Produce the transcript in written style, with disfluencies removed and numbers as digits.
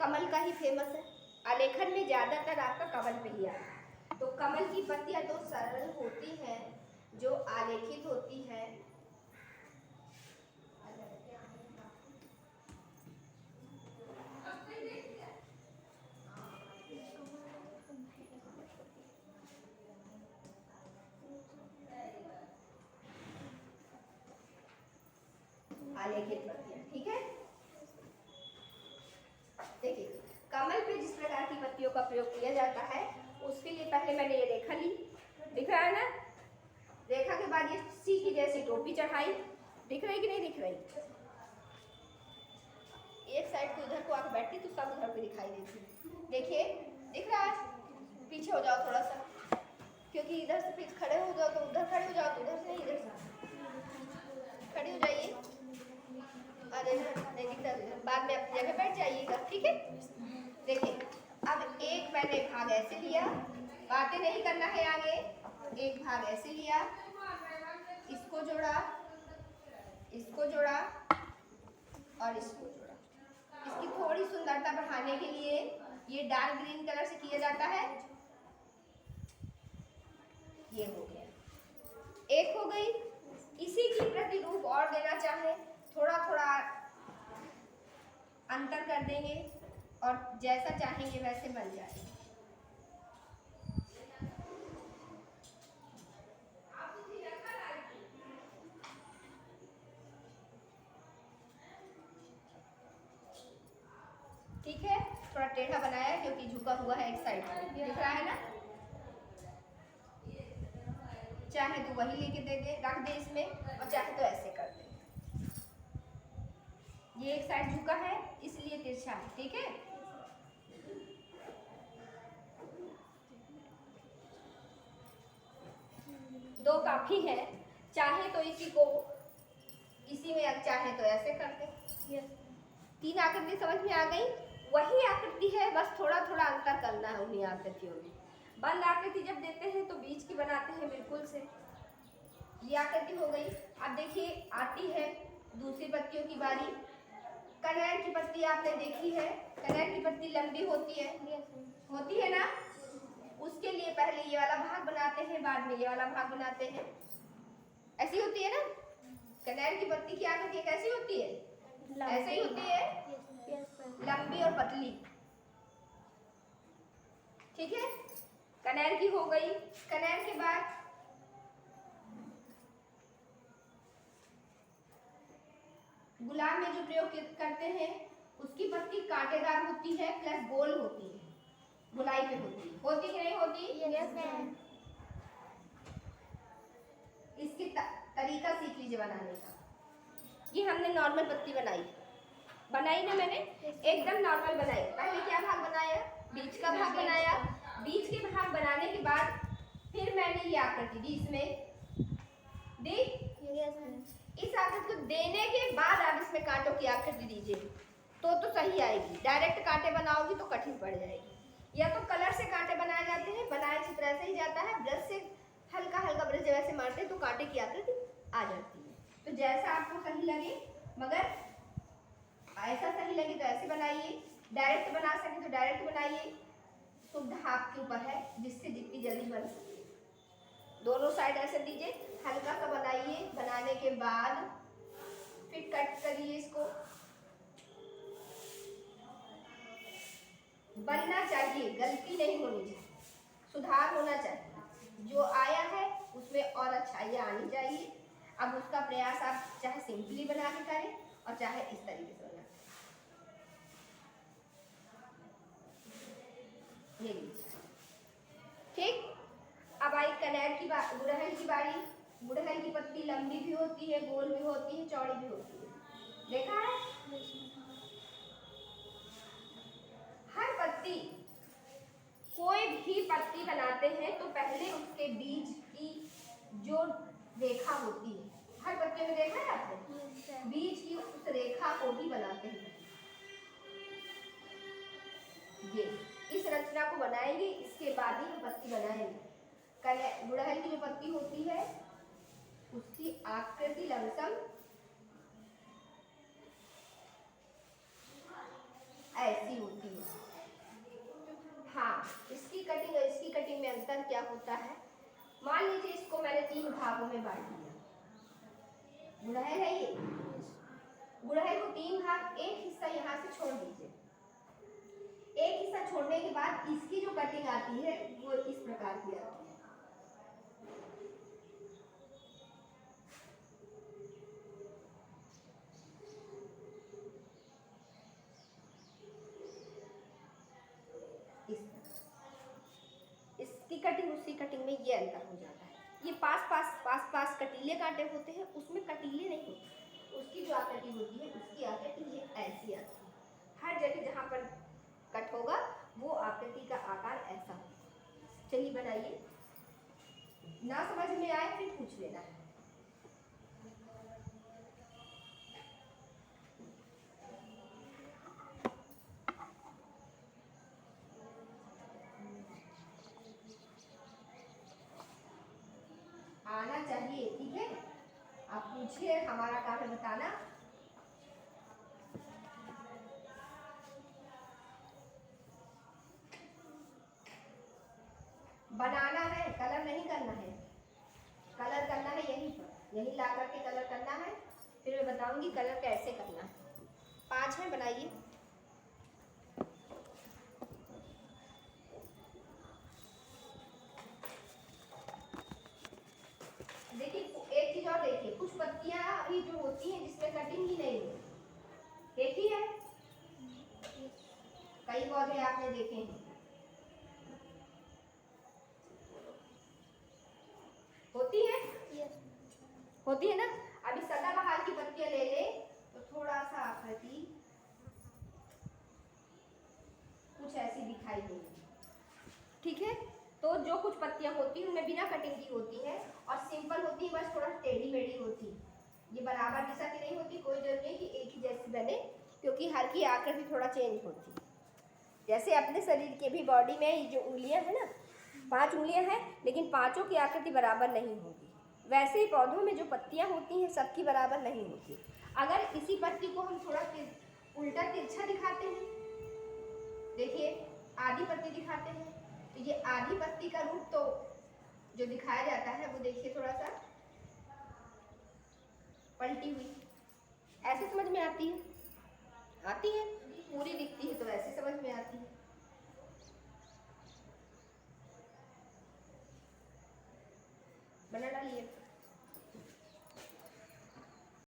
कमल का ही फेमस है। आलेखन में ज़्यादातर आपका कमल पे ही आता है। तो कमल की पत्तियां तो सरल होती हैं जो आलेखित होती है। आलेखित पत्तियां, ठीक है। देखिए कमल पे जिस प्रकार की पत्तियों का प्रयोग किया जाता है उसके लिए पहले मैंने ये रेखा ली, दिख रहा है ना। रेखा के बाद ये सी की जैसी टोपी चढ़ाई, दिख रही कि नहीं दिख रही। एक साइड को इधर को आकर बैठती तो सब उधर पे दिखाई देती। देखिए दिख रहा है। पीछे हो जाओ थोड़ा सा, क्योंकि इधर से पीछे खड़े हो जाओ तो उधर खड़े हो जाओ, तो उधर से नहीं इधर से खड़े हो जाइए। नहीं दिखता बाद में अपनी जगह बैठ जाइएगा, ठीक है। देखिए अब एक मैंने भाग ऐसे लिया, बातें नहीं करना है आगे। एक भाग ऐसे लिया, इसको जोड़ा, इसको जोड़ा और इसको जोड़ा। इसकी थोड़ी सुंदरता बढ़ाने के लिए ये डार्क ग्रीन कलर से किया जाता है। ये हो गया, एक हो गई। इसी की प्रतिरूप और देना चाहे थोड़ा थोड़ा अंतर कर देंगे और जैसा चाहेंगे वैसे बन जाएगा। ठीक है, थोड़ा टेढ़ा बनाया क्योंकि झुका हुआ है एक साइड में, दिख रहा है ना। चाहे तो वही लेके दे दे, रख दे इसमें, और चाहे तो ऐसे कर दे। ये एक साइड झुका है इसलिए तिरछा है, ठीक है। दो काफी है, चाहे तो इसी को इसी में, चाहे तो ऐसे कर दे। तीन आकृति समझ में आ गई। वही आकृति है, बस थोड़ा थोड़ा अंतर करना है उन्हीं आकृतियों में। बंद आकृति जब देते हैं तो बीच की बनाते हैं बिल्कुल से। ये आकृति हो गई। अब देखिए आती है दूसरी पत्तियों की बारी। कनेर की पत्ती आपने देखी है, कनेर की पत्ती लंबी होती है ना। उसके लिए पहले ये वाला भाग बनाते हैं, बाद में ये वाला भाग बनाते हैं। ऐसी होती है ना कनेर की पत्ती की आकृति कैसी होती है, ऐसे ही होती है, लंबी और पतली, ठीक है। कनेर की हो गई। कनेर के बाद गुलाब में जो प्रयोग करते हैं उसकी पत्ती कांटेदार होती है प्लस गोल होती है, गुलाई पे होती कि नहीं होती। इसकी तरीका सीख लीजिए बनाने का। ये हमने नॉर्मल पत्ती बनाई ना मैंने, एकदम नॉर्मल बनाई। पहले क्या भाग बनाया, बीच का भाग बनाया। बीच के भाग बनाने के बाद फिर मैंने ये आकृति दी इसमें, दी। इस आकृति को देने के बाद आप इसमें कांटों की आकृति दीजिए तो सही आएगी। डायरेक्ट कांटे बनाओगी तो कठिन पड़ जाएगी। या तो कलर से कांटे बनाए जाते हैं, बनाए चित्र ऐसे ही जाता है, ब्रश से हल्का हल्का ब्रश जैसे मारते हैं तो कांटे की आकृति आ जाती है। तो जैसा आपको सही लगे, मगर ऐसा सही लगे तो ऐसे बनाइए, डायरेक्ट बना सके तो डायरेक्ट बनाइए। शुद्ध आपके ऊपर है, जिससे जितनी जल्दी बन सके। दोनों साइड ऐसे दीजिए, हल्का सा बनाइए। बनाने के बाद फिर कट करिए इसको। बनना चाहिए, गलती नहीं होनी चाहिए, सुधार होना चाहिए। जो आया है उसमें और अच्छाइयाँ आनी चाहिए। अब उसका प्रयास आप चाहे सिंपली बना के करें और चाहे इस तरीके से बना ये लीजिए, ठीक। अब आई कनेर की गुड़हल की बारी। गुड़हल की पत्ती लंबी भी होती है, गोल भी होती है, चौड़ी भी होती है, देखा है। हर पत्ती, कोई भी पत्ती बनाते हैं तो पहले उसके बीच की जो रेखा होती है, हर पत्ती में देखा है आपने, बीच की उस रेखा को भी बनाते हैं। ये इस रचना को बनाएंगे, इसके बाद ही हम पत्ती बनाएंगे। गुड़हल की जो पत्ती होती है उसकी आकृति लमसम ऐसी होती है, अंतर क्या होता है। मान लीजिए इसको मैंने 3 भागों में बांट दिया। गुड़हल है ये, गुड़हल को 3 भाग, एक हिस्सा यहाँ से छोड़ दीजिए। एक हिस्सा छोड़ने के बाद इसकी जो कटिंग आती है वो इस प्रकार की आती है। इसकी कटिंग उसकी कटिंग में ये अंतर हो जाता है। ये पास कटीले कांटे होते हैं, उसमें कटीले नहीं होते, उसकी जो आकृति होती है उसकी आकृति ये ऐसी आती है। हर जगह जहाँ पर कट होगा वो आकृति का आकार ऐसा होगा। चलिए बनाइए, ना समझ में आए फिर पूछ लेना है। आना चाहिए, ठीक है, आप पूछिए, हमारा काम है बताना। बनाना है, कलर नहीं करना है। कलर करना है यहीं पर, यहीं ला करके कलर करना है, फिर मैं बताऊंगी कलर कैसे करना है। 5 है, बनाइए। देखिए एक चीज और देखिए, कुछ पत्तियां ही जो होती हैं जिसमें कटिंग ही नहीं होती, देखी है, कई पौधे आपने देखे हैं, होती है, होती है ना। अभी सदाबहार की पत्तियां ले ले तो थोड़ा सा आकृति कुछ ऐसी दिखाई देगी, ठीक है। तो जो कुछ पत्तियां होती हैं उनमें बिना कटिंग की होती है और सिंपल होती है, बस थोड़ा टेढ़ी मेढ़ी होती है, ये बराबर दिशा की नहीं होती। कोई जरूरी नहीं कि एक ही जैसी बने, क्योंकि हर की आकृति थोड़ा चेंज होती है। जैसे अपने शरीर के भी बॉडी में ये जो उंगलियां हैं ना, 5 उंगलियां हैं, लेकिन पांचों की आकृति बराबर नहीं होगी। वैसे ही पौधों में जो पत्तियां होती हैं सबकी बराबर नहीं होती। अगर इसी पत्ती को हम थोड़ा उल्टा तिरछा दिखाते हैं, देखिए आधी पत्ती दिखाते हैं, तो ये आधी पत्ती का रूप तो जो दिखाया जाता है वो देखिए थोड़ा सा पलटी हुई, ऐसे समझ में आती है, आती है, पूरी दिखती है तो ऐसे समझ में आती है। बना डालिए।